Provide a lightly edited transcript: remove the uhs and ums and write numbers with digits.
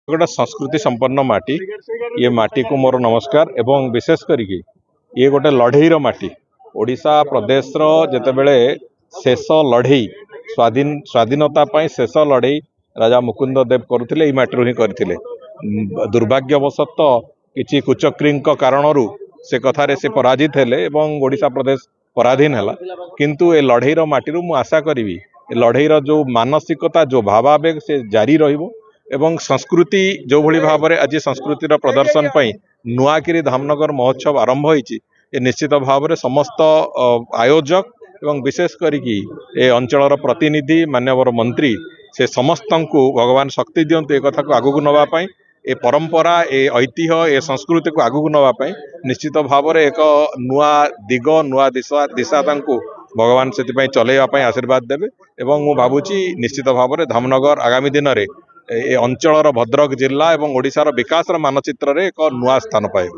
गोटे संस्कृति संपन्न माटी ये माटी को मोर नमस्कार एवं विशेष करिकी ये गोटे लड़ई माटी ओडिशा प्रदेश जेतेबेले शेष लड़ई स्वाधीनता शेष लड़ई राजा मुकुंद देव करुले माटी ही करथिले। दुर्भाग्यवशत किछि कुचक्री कारण से कथार से पराजित हेले एवं ओडिशा प्रदेश पराधीन है किंतु ए लड़ईर माटी मु आशा करी लड़ईर जो मानसिकता जो भावावेग से जारी रहिबो एवं संस्कृति जो भली भाव में आज संस्कृतिर प्रदर्शन पर नुआकिरी धामनगर महोत्सव आरंभ होईची निश्चित भाव में समस्त आयोजक एवं विशेष करिकी ए अंचलर प्रतिनिधि माननीय मंत्री से समस्त को भगवान शक्ति दियंतु ए कथा को आगू नवापाई ए परंपरा ए ऐतिह्य ए संस्कृति को आगू नवापाई निश्चित भाव में एक नुआ दिग नुआ दिशा भगवान से चलैवाई आशीर्वाद देवे एवं मु भावुची निश्चित भाव में धामनगर आगामी दिन में ए अंचलर भद्रक जिला और ओडिशार विकास मानचित्र एक नुआ स्थान पाइब।